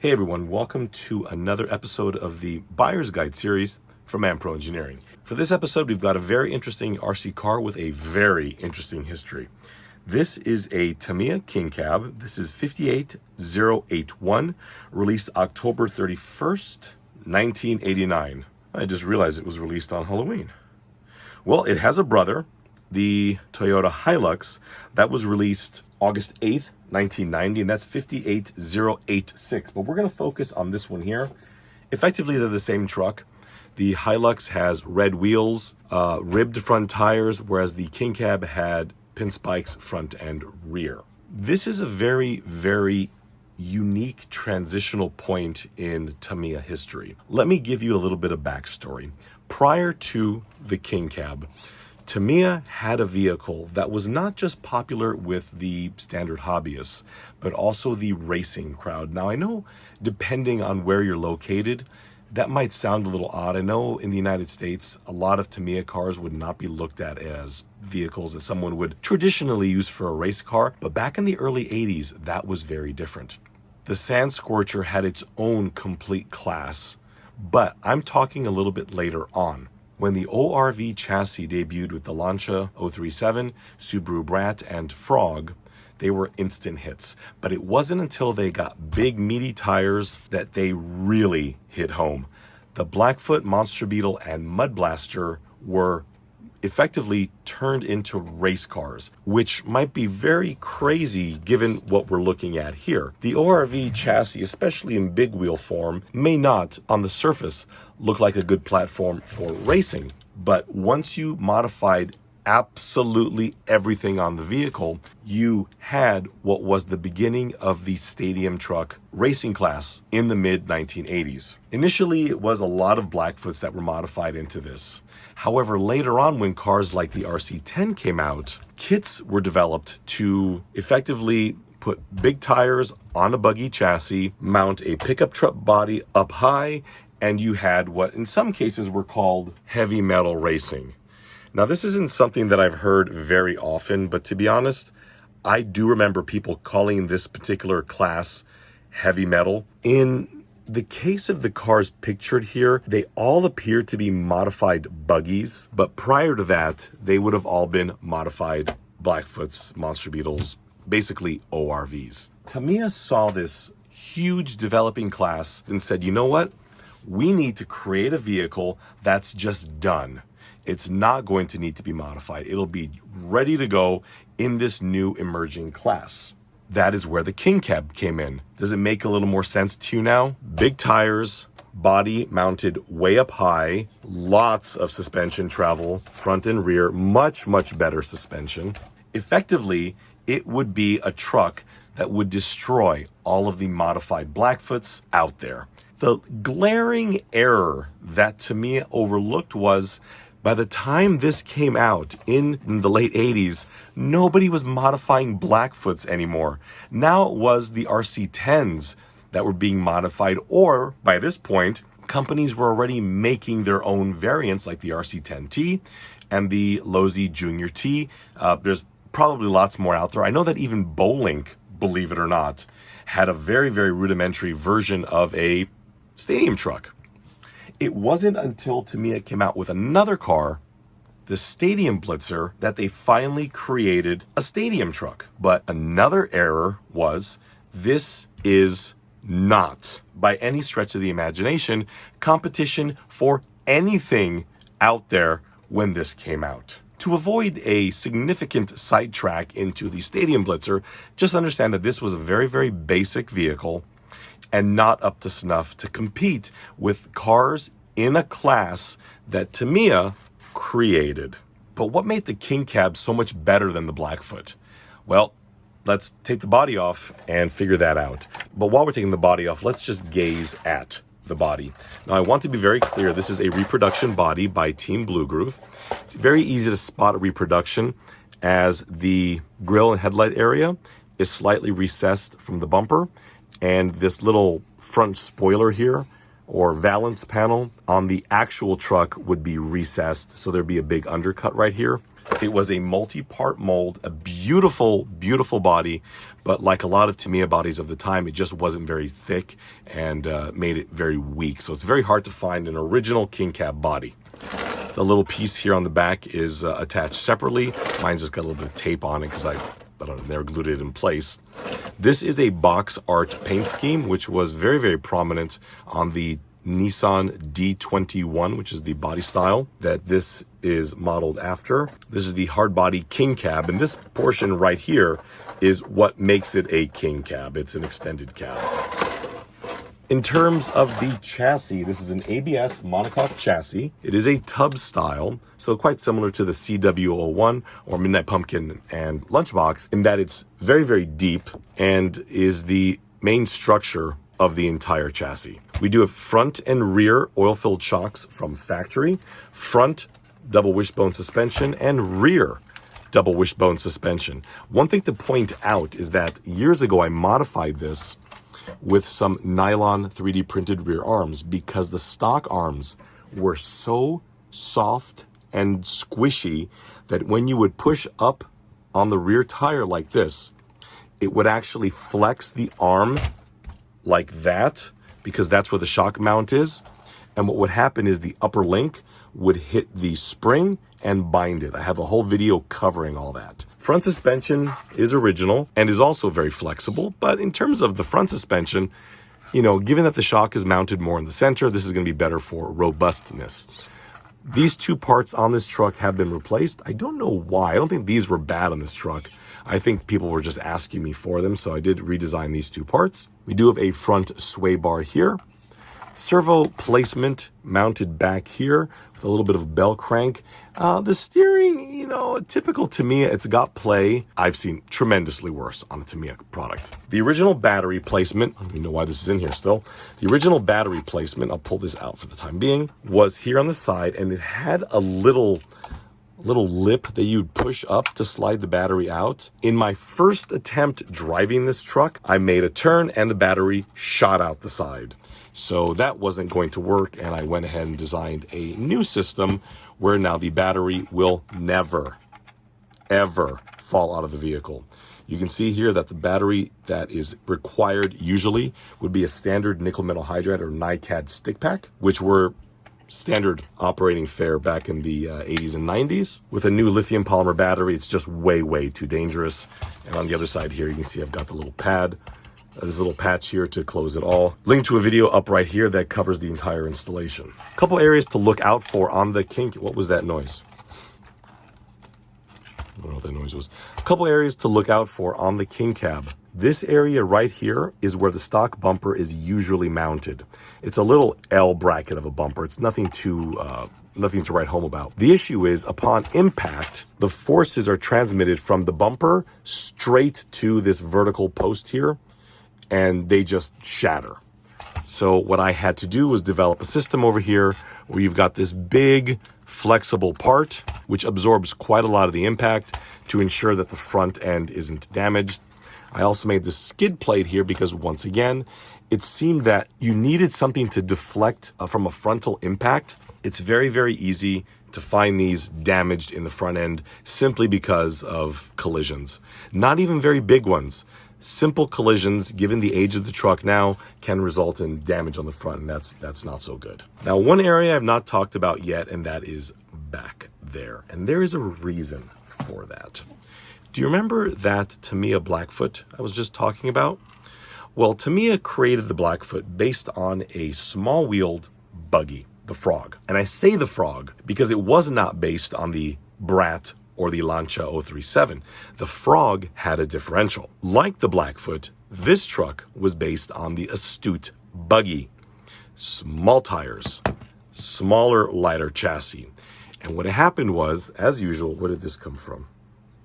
Hey everyone, welcome to another episode of the Buyer's Guide series from Ampro Engineering. For this episode, we've got a very interesting RC car with a very interesting history. This is a Tamiya King Cab. This is 58081, released October 31st, 1989. I just realized it was released on Halloween. Well, it has a brother, the Toyota Hilux, that was released August 8th, 1990, and that's 58086. But we're going to focus on this one here. Effectively, they're the same truck. The Hilux has red wheels, ribbed front tires, whereas the King Cab had pinspikes front and rear. This is a very, very unique transitional point in Tamiya history. Let me give you a little bit of backstory. Prior to the King Cab, Tamiya had a vehicle that was not just popular with the standard hobbyists, but also the racing crowd. Now, I know depending on where you're located, that might sound a little odd. I know in the United States, a lot of Tamiya cars would not be looked at as vehicles that someone would traditionally use for a race car, but back in the early 80s, that was very different. The Sand Scorcher had its own complete class, but I'm talking a little bit later on. When the ORV chassis debuted with the Lancia 037, Subaru Brat, and Frog, they were instant hits. But it wasn't until they got big, meaty tires that they really hit home. The Blackfoot, Monster Beetle, and Mud Blaster were effectively turned into race cars, which might be very crazy given what we're looking at here. The ORV chassis, especially in big wheel form, may not, on the surface, look like a good platform for racing. But once you modified absolutely everything on the vehicle, you had what was the beginning of the stadium truck racing class in the mid-1980s. Initially, it was a lot of Blackfoots that were modified into this. However, later on, when cars like the RC10 came out, kits were developed to effectively put big tires on a buggy chassis, mount a pickup truck body up high, and you had what in some cases were called heavy metal racing. Now, this isn't something that I've heard very often, but to be honest, I do remember people calling this particular class heavy metal. In the case of the cars pictured here, they all appear to be modified buggies, but prior to that, they would have all been modified Blackfoots, Monster Beetles, basically ORVs. Tamiya saw this huge developing class and said, you know what? We need to create a vehicle that's just done. It's not going to need to be modified. It'll be ready to go in this new emerging class. That is where the King Cab came in. Does it make a little more sense to you now? Big tires, body mounted way up high, lots of suspension travel, front and rear, much, much better suspension. Effectively, it would be a truck that would destroy all of the modified Blackfoots out there. The glaring error that Tamiya overlooked was by the time this came out in the late 80s, nobody was modifying Blackfoots anymore. Now it was the RC10s that were being modified, or by this point, companies were already making their own variants like the RC10T and the Losi Junior T. There's probably lots more out there. I know that even Bolink, believe it or not, had a very, very rudimentary version of a stadium truck. It wasn't until Tamiya came out with another car, the Stadium Blitzer, that they finally created a stadium truck. But another error was this is not, by any stretch of the imagination, competition for anything out there when this came out. To avoid a significant sidetrack into the Stadium Blitzer, just understand that this was a very, very basic vehicle and not up to snuff to compete with cars in a class that Tamiya created. But what made the King Cab so much better than the Blackfoot? Well, let's take the body off and figure that out. But while we're taking the body off, let's just gaze at the body. Now, I want to be very clear, this is a reproduction body by Team Blue Groove. It's very easy to spot a reproduction as the grille and headlight area is slightly recessed from the bumper, and this little front spoiler here, or valance panel, on the actual truck would be recessed, so there'd be a big undercut right here. It was a multi-part mold, a beautiful, beautiful body, but like a lot of Tamiya bodies of the time, it just wasn't very thick and made it very weak. So it's very hard to find an original king cab body. The little piece here on the back is attached separately. Mine's just got a little bit of tape on it because I don't know, never glued it in place. This is a box art paint scheme, which was very, very prominent on the Nissan D21, which is the body style that this is modeled after. This is the hard body king cab, and this portion right here is what makes it a king cab. It's an extended cab. In terms of the chassis, this is an ABS monocoque chassis. It is a tub style, so quite similar to the CW01 or Midnight Pumpkin and Lunchbox in that it's very, very deep and is the main structure of the entire chassis. We do have front and rear oil-filled shocks from factory, front double wishbone suspension, and rear double wishbone suspension. One thing to point out is that years ago I modified this with some nylon 3D printed rear arms because the stock arms were so soft and squishy that when you would push up on the rear tire like this, it would actually flex the arm like that because that's where the shock mount is. And what would happen is the upper link would hit the spring and bind it. I have a whole video covering all that. Front suspension is original and is also very flexible, but in terms of the front suspension, you know, given that the shock is mounted more in the center, this is going to be better for robustness. These two parts on this truck have been replaced. I don't know why. I don't think these were bad on this truck. I think people were just asking me for them, so I did redesign these two parts. We do have a front sway bar here. Servo placement mounted back here with a little bit of a bell crank. The steering, you know, typical Tamiya, it's got play. I've seen tremendously worse on a Tamiya product. The original battery placement, I don't even know why this is in here still. The original battery placement, I'll pull this out for the time being, was here on the side, and it had a little lip that you'd push up to slide the battery out. In my first attempt driving this truck, I made a turn and the battery shot out the side. So that wasn't going to work, and I went ahead and designed a new system where now the battery will never, ever fall out of the vehicle. You can see here that the battery that is required usually would be a standard nickel metal hydride or NiCad stick pack, which were standard operating fare back in the 80s and 90s. With a new lithium polymer battery, it's just way, way too dangerous. And on the other side here, you can see I've got the little pad. This little patch here to close it all. Link to a video up right here that covers the entire installation. A couple areas to look out for on the king. What was that noise? I don't know what that noise was. A couple areas to look out for on the king cab. This area right here is where the stock bumper is usually mounted. It's a little L bracket of a bumper. It's nothing to write home about. The issue is upon impact, the forces are transmitted from the bumper straight to this vertical post here, and they just shatter. So what I had to do was develop a system over here where you've got this big flexible part which absorbs quite a lot of the impact to ensure that the front end isn't damaged. I also made this skid plate here because once again, it seemed that you needed something to deflect from a frontal impact. It's very, very easy to find these damaged in the front end simply because of collisions. Not even very big ones. Simple collisions, given the age of the truck now, can result in damage on the front, and that's not so good. Now, one area I've not talked about yet, and that is back there. And there is a reason for that. Do you remember that Tamiya Blackfoot I was just talking about? Well, Tamiya created the Blackfoot based on a small-wheeled buggy, the Frog. And I say the Frog because it was not based on the Brat or the Lancia 037. The Frog had a differential. Like the Blackfoot, this truck was based on the Astute buggy. Small tires, smaller, lighter chassis. And what happened was, as usual, where did this come from?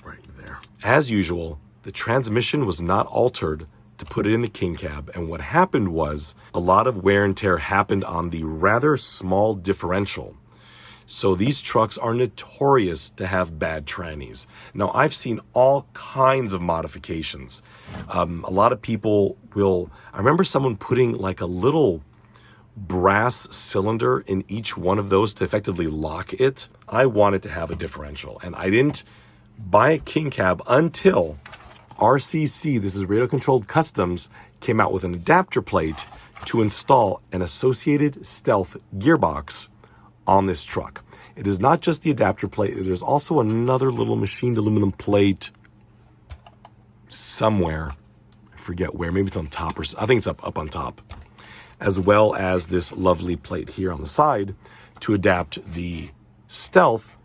Right there. As usual, the transmission was not altered to put it in the king cab. And what happened was a lot of wear and tear happened on the rather small differential. So these trucks are notorious to have bad trannies. Now, I've seen all kinds of modifications. A lot of people will, I remember someone putting like a little brass cylinder in each one of those to effectively lock it, I wanted to have a differential. And I didn't buy a king cab until RCC, this is Radio Controlled Customs, came out with an adapter plate to install an associated stealth gearbox on this truck. It is not just the adapter plate. There's also another little machined aluminum plate somewhere. I forget where. Maybe it's on top, or I think it's up on top. As well as this lovely plate here on the side to adapt the stealth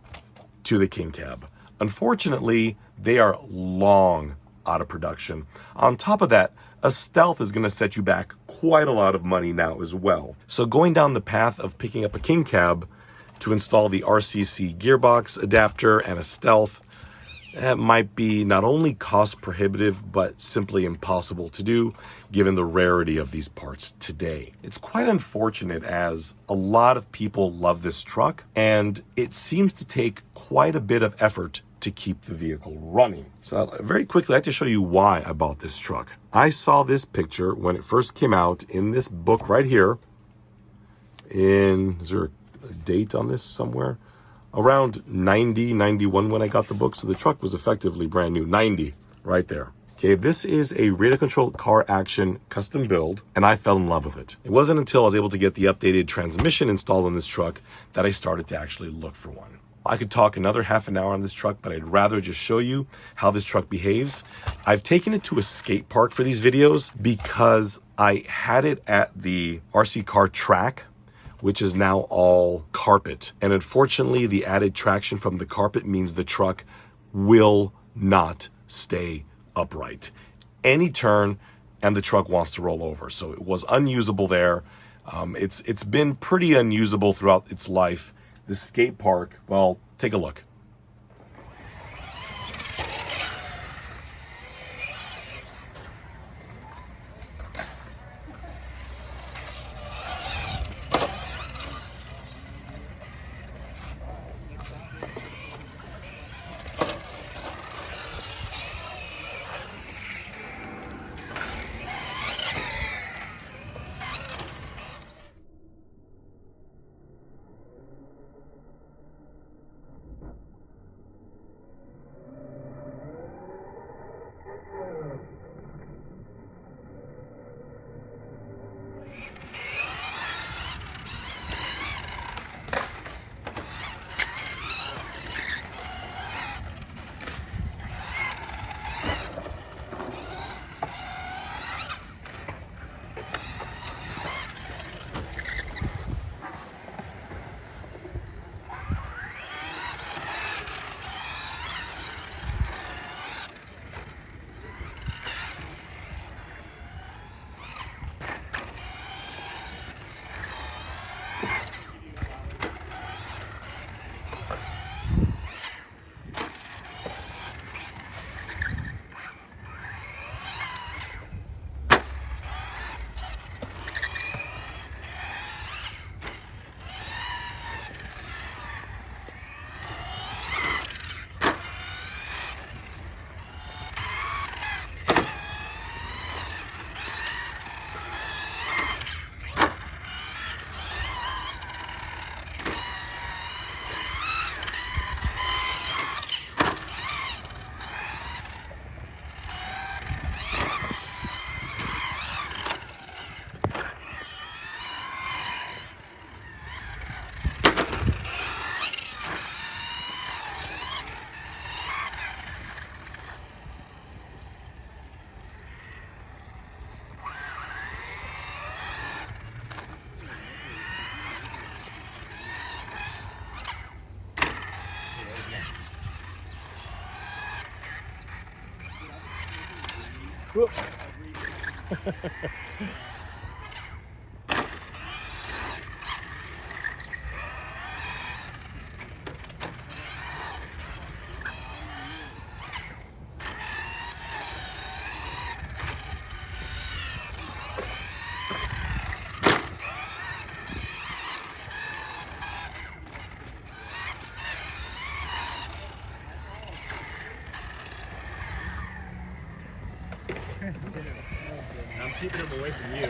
to the king cab. Unfortunately, they are long out of production. On top of that, a stealth is going to set you back quite a lot of money now as well. So going down the path of picking up a king cab to install the RCC gearbox adapter and a stealth, that might be not only cost prohibitive, but simply impossible to do given the rarity of these parts today. It's quite unfortunate as a lot of people love this truck and it seems to take quite a bit of effort to keep the vehicle running. So very quickly, I'd like to show you why I bought this truck. I saw this picture when it first came out in this book right here. Is there a date on this somewhere? Around 90, 91 when I got the book. So the truck was effectively brand new, 90 right there. Okay, this is a radio controlled car action custom build, and I fell in love with it. It wasn't until I was able to get the updated transmission installed on this truck that I started to actually look for one. I could talk another half an hour on this truck, but I'd rather just show you how this truck behaves. I've taken it to a skate park for these videos because I had it at the RC car track, which is now all carpet. And unfortunately, the added traction from the carpet means the truck will not stay upright. Any turn and the truck wants to roll over. So it was unusable there. It's been pretty unusable throughout its life. The skate park, well, take a look. Whoop. I'm keeping him away from you.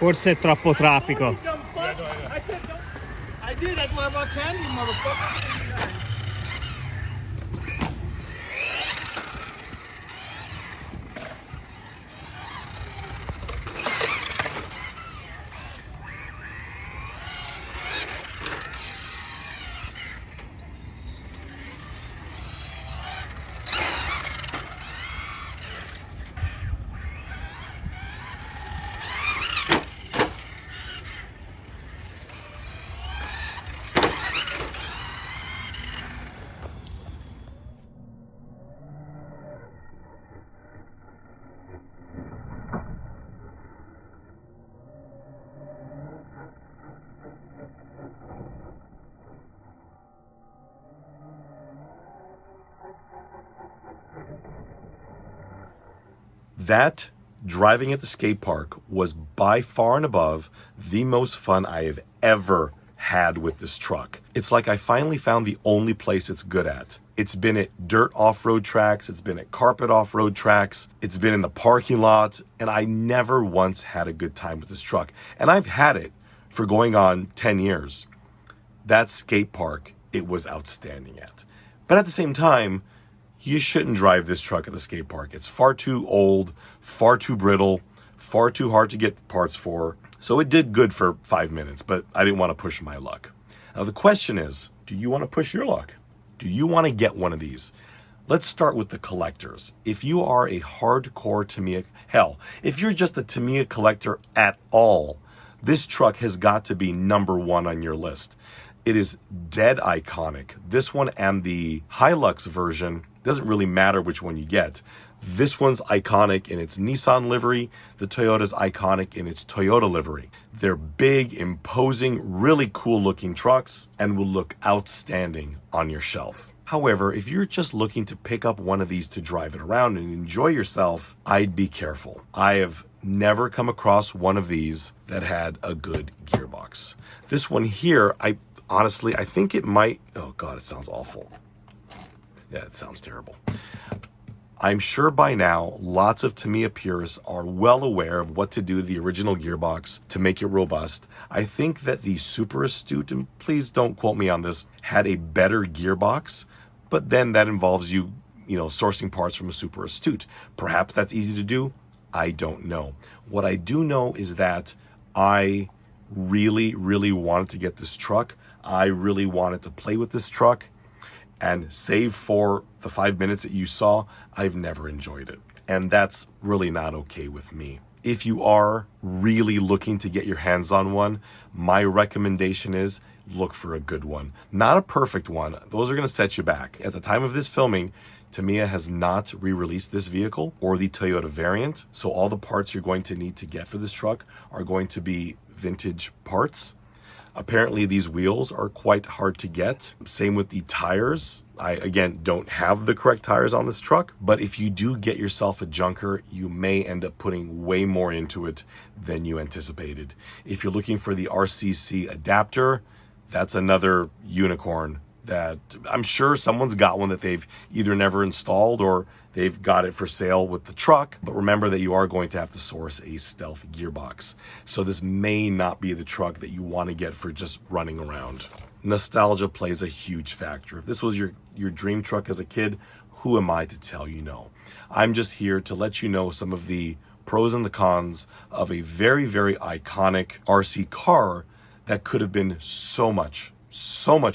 Forse è troppo traffico. I did, that's why I bought candy, motherfucker. That driving at the skate park was by far and above the most fun I have ever had with this truck. It's like I finally found the only place it's good at. It's been at dirt off-road tracks, it's been at carpet off-road tracks, it's been in the parking lot, and I never once had a good time with this truck. And I've had it for going on 10 years. That skate park, it was outstanding at. But at the same time, you shouldn't drive this truck at the skate park. It's far too old, far too brittle, far too hard to get parts for. So it did good for 5 minutes, but I didn't want to push my luck. Now the question is, do you want to push your luck? Do you want to get one of these? Let's start with the collectors. If you are a hardcore Tamiya, hell, if you're just a Tamiya collector at all, this truck has got to be number one on your list. It is dead iconic. This one and the Hilux version, doesn't really matter which one you get. This one's iconic in its Nissan livery. The Toyota's iconic in its Toyota livery. They're big, imposing, really cool looking trucks and will look outstanding on your shelf. However, if you're just looking to pick up one of these to drive it around and enjoy yourself, I'd be careful. I have never come across one of these that had a good gearbox. This one here, honestly, I think it might, oh God, it sounds awful. Yeah, it sounds terrible. I'm sure by now, lots of Tamiya purists are well aware of what to do to the original gearbox to make it robust. I think that the Super Astute, and please don't quote me on this, had a better gearbox, but then that involves you sourcing parts from a Super Astute. Perhaps that's easy to do. I don't know. What I do know is that I really, really wanted to get this truck. I really wanted to play with this truck. And save for the 5 minutes that you saw, I've never enjoyed it. And that's really not okay with me. If you are really looking to get your hands on one, my recommendation is look for a good one. Not a perfect one. Those are going to set you back. At the time of this filming, Tamiya has not re-released this vehicle or the Toyota variant. So all the parts you're going to need to get for this truck are going to be vintage parts. Apparently these wheels are quite hard to get. Same with the tires. I, again, don't have the correct tires on this truck, but if you do get yourself a junker, you may end up putting way more into it than you anticipated. If you're looking for the RCC adapter, that's another unicorn that I'm sure someone's got one that they've either never installed or they've got it for sale with the truck. But remember that you are going to have to source a stealth gearbox. So this may not be the truck that you want to get for just running around. Nostalgia plays a huge factor. If this was your dream truck as a kid, who am I to tell you no? I'm just here to let you know some of the pros and the cons of a very, very iconic RC car that could have been so much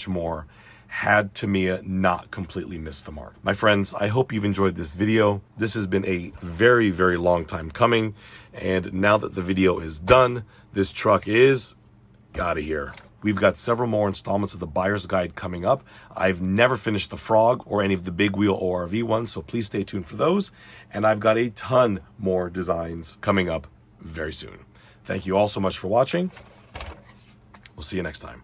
more had Tamiya not completely missed the mark. My friends, I hope you've enjoyed this video. This has been a very, very long time coming. And now that the video is done, this truck is out of here. We've got several more installments of the buyer's guide coming up. I've never finished the Frog or any of the big wheel ORV ones, so please stay tuned for those. And I've got a ton more designs coming up very soon. Thank you all so much for watching. We'll see you next time.